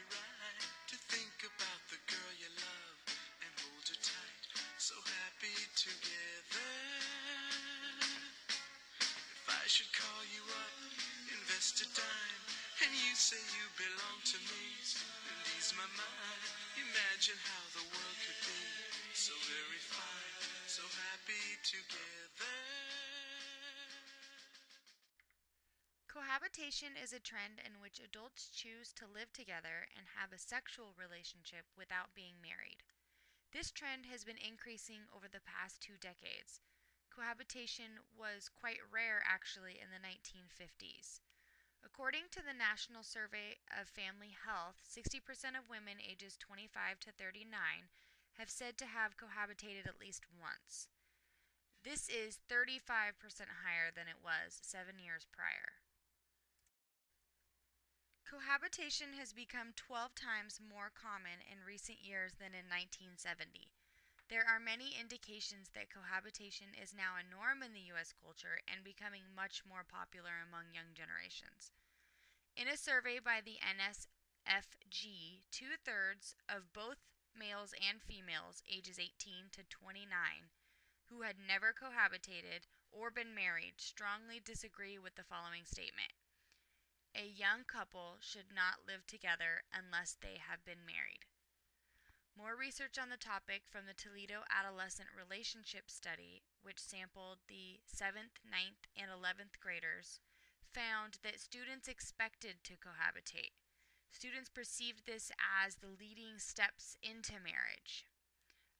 right to think about the girl you love and hold her tight, so happy together. If I should call you up, invest a dime, and you say you belong to me, and ease my mind, imagine how the world could be so very fine, so happy together. Cohabitation is a trend in which adults choose to live together and have a sexual relationship without being married. This trend has been increasing over the past 2 decades. Cohabitation was quite rare actually in the 1950s. According to the National Survey of Family Health, 60% of women ages 25 to 39 have said to have cohabitated at least once. This is 35% higher than it was 7 years prior. Cohabitation has become 12 times more common in recent years than in 1970. There are many indications that cohabitation is now a norm in the U.S. culture and becoming much more popular among young generations. In a survey by the NSFG, 2/3 of both males and females ages 18 to 29 who had never cohabitated or been married strongly disagree with the following statement. A young couple should not live together unless they have been married. More research on the topic from the Toledo Adolescent Relationship Study, which sampled the 7th, 9th, and 11th graders, found that students expected to cohabitate. Students perceived this as the leading steps into marriage.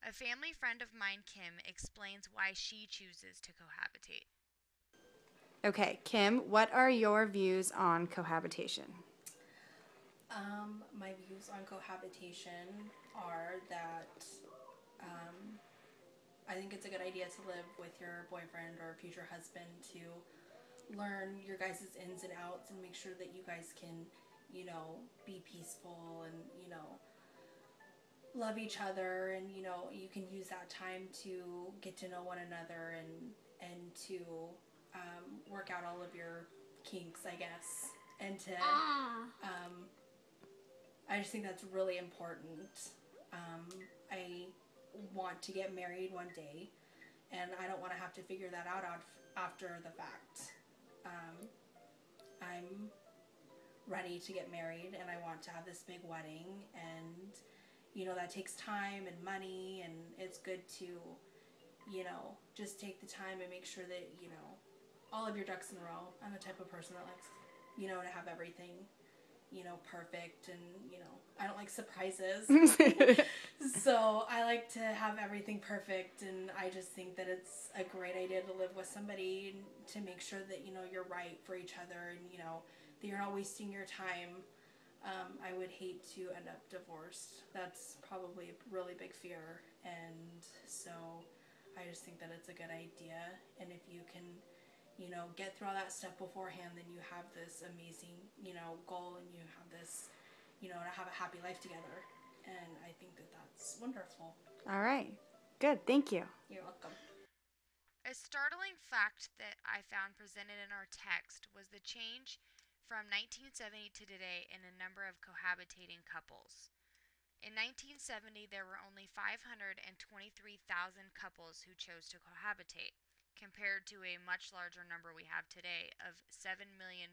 A family friend of mine, Kim, explains why she chooses to cohabitate. Okay, Kim, what are your views on cohabitation? My views on cohabitation are that I think it's a good idea to live with your boyfriend or future husband to learn your guys' ins and outs and make sure that you guys can, be peaceful and, love each other, and, you can use that time to get to know one another and to work out all of your kinks, I guess, and to I just think that's really important. I want to get married one day, and I don't want to have to figure that out after the fact. I'm ready to get married, and I want to have this big wedding, and that takes time and money, and it's good to just take the time and make sure that all of your ducks in a row. I'm the type of person that likes to have everything perfect, and I don't like surprises. So I like to have everything perfect, and I just think that it's a great idea to live with somebody to make sure that you're right for each other, and that you're not wasting your time. I would hate to end up divorced. That's probably a really big fear, and so I just think that it's a good idea, and if you can get through all that stuff beforehand, then you have this amazing, goal, and you have this, to have a happy life together. And I think that that's wonderful. All right. Good. Thank you. You're welcome. A startling fact that I found presented in our text was the change from 1970 to today in a number of cohabitating couples. In 1970, there were only 523,000 couples who chose to cohabitate, compared to a much larger number we have today of 7,500,000.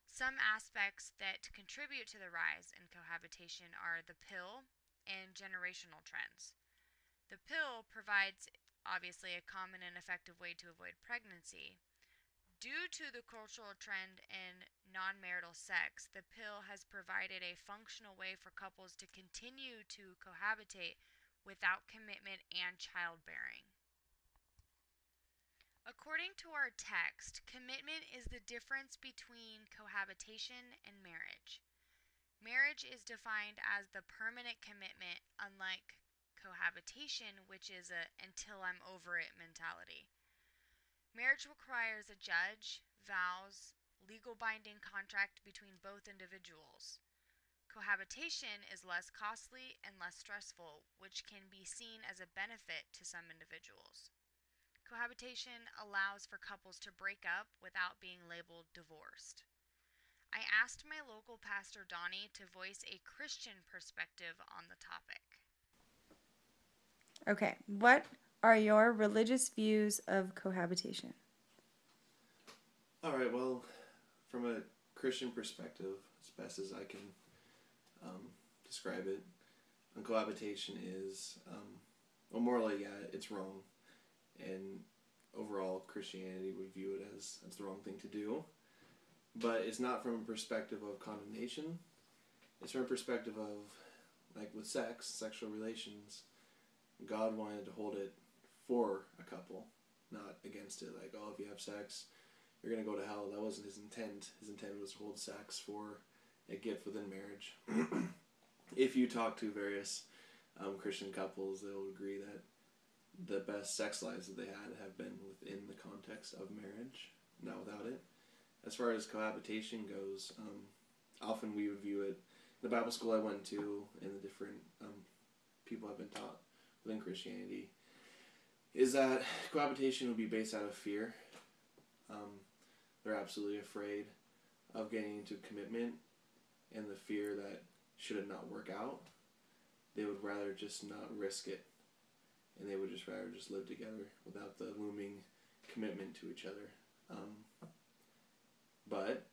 Some aspects that contribute to the rise in cohabitation are the pill and generational trends. The pill provides, obviously, a common and effective way to avoid pregnancy. Due to the cultural trend in non-marital sex, the pill has provided a functional way for couples to continue to cohabitate without commitment and childbearing. According to our text, commitment is the difference between cohabitation and marriage. Marriage is defined as the permanent commitment, unlike cohabitation, which is a until I'm over it mentality. Marriage requires a judge, vows, legal binding contract between both individuals. Cohabitation is less costly and less stressful, which can be seen as a benefit to some individuals. Cohabitation allows for couples to break up without being labeled divorced. I asked my local pastor Donnie to voice a Christian perspective on the topic. Okay, what are your religious views of cohabitation? All right, well, from a Christian perspective, as best as I can describe it, cohabitation is, well, morally, yeah, it's wrong. And overall, Christianity would view it as the wrong thing to do. But it's not from a perspective of condemnation. It's from a perspective of, like with sex, sexual relations, God wanted to hold it for a couple, not against it. Like, oh, if you have sex, you're going to go to hell. That wasn't his intent. His intent was to hold sex for a gift within marriage. If you talk to various Christian couples, they'll agree that the best sex lives that they had have been within the context of marriage, not without it. As far as cohabitation goes, often we would view it, the Bible school I went to and the different people have been taught within Christianity, is that cohabitation would be based out of fear. They're absolutely afraid of getting into commitment, and the fear that should it not work out, they would rather just not risk it, and they would just rather just live together without the looming commitment to each other. But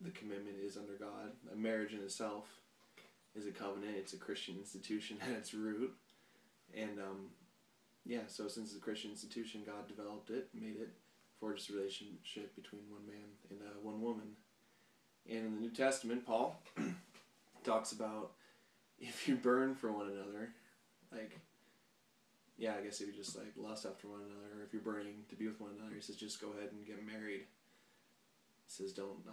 the commitment is under God. A marriage in itself is a covenant. It's a Christian institution at its root. And so since it's a Christian institution, God developed it, made it for just a relationship between one man and one woman. And in the New Testament, Paul talks about if you burn for one another, like, yeah, I guess if you just like lust after one another, or if you're burning to be with one another, he says just go ahead and get married. He says don't,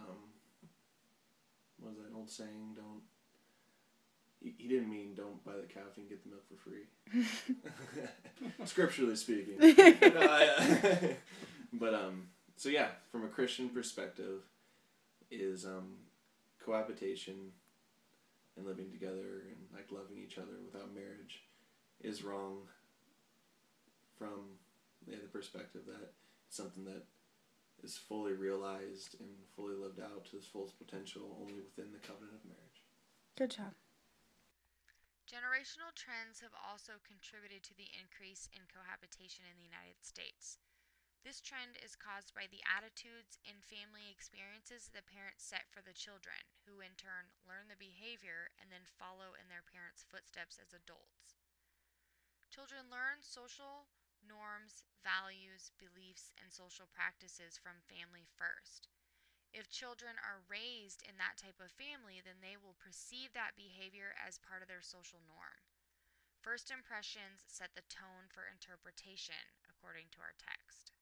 what was that old saying? Don't, he didn't mean don't buy the calf and get the milk for free. Scripturally speaking. So yeah, from a Christian perspective, is cohabitation and living together and like loving each other without marriage is wrong from the perspective that it's something that is fully realized and fully lived out to its fullest potential only within the covenant of marriage. Good job. Generational trends have also contributed to the increase in cohabitation in the United States. This trend is caused by the attitudes and family experiences the parents set for the children, who in turn learn the behavior and then follow in their parents' footsteps as adults. Children learn social norms, values, beliefs, and social practices from family first. If children are raised in that type of family, then they will perceive that behavior as part of their social norm. First impressions set the tone for interpretation, according to our text.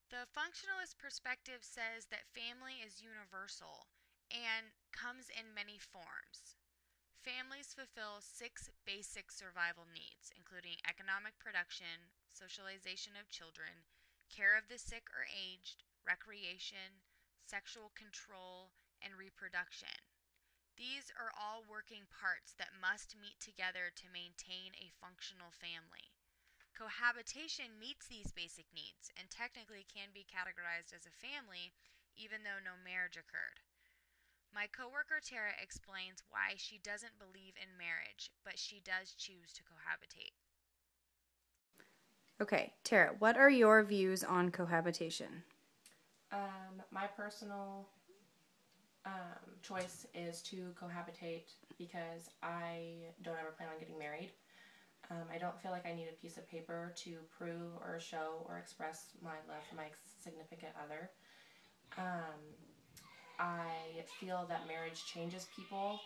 The functionalist perspective says that family is universal and comes in many forms. Families fulfill 6 basic survival needs, including economic production, socialization of children, care of the sick or aged, recreation, sexual control, and reproduction. These are all working parts that must meet together to maintain a functional family. Cohabitation meets these basic needs and technically can be categorized as a family even though no marriage occurred. My coworker Tara explains why she doesn't believe in marriage, but she does choose to cohabitate. Okay, Tara, what are your views on cohabitation? My personal choice is to cohabitate because I don't ever plan on getting married. I don't feel like I need a piece of paper to prove or show or express my love for my significant other. I feel that marriage changes people.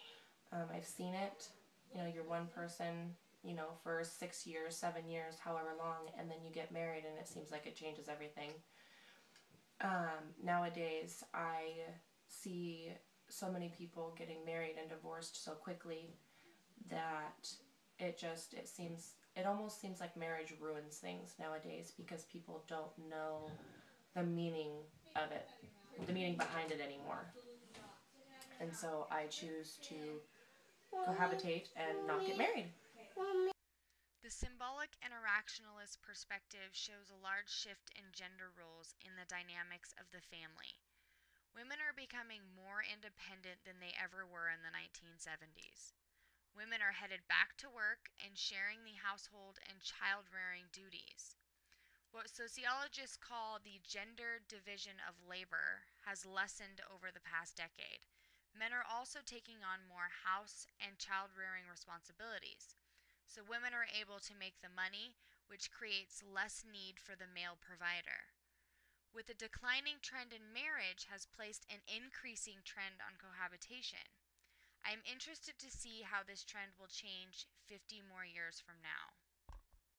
I've seen it. You know, you're one person, you know, for 6 years, 7 years, however long, and then you get married and it seems like it changes everything. Nowadays, I see so many people getting married and divorced so quickly that it almost seems like marriage ruins things nowadays because people don't know the meaning of it, the meaning behind it anymore. And so I choose to cohabitate and not get married. The symbolic interactionalist perspective shows a large shift in gender roles in the dynamics of the family. Women are becoming more independent than they ever were in the 1970s. Women are headed back to work and sharing the household and child-rearing duties. What sociologists call the gender division of labor has lessened over the past decade. Men are also taking on more house and child-rearing responsibilities. So women are able to make the money, which creates less need for the male provider. With a declining trend in marriage has placed an increasing trend on cohabitation. I am interested to see how this trend will change 50 more years from now.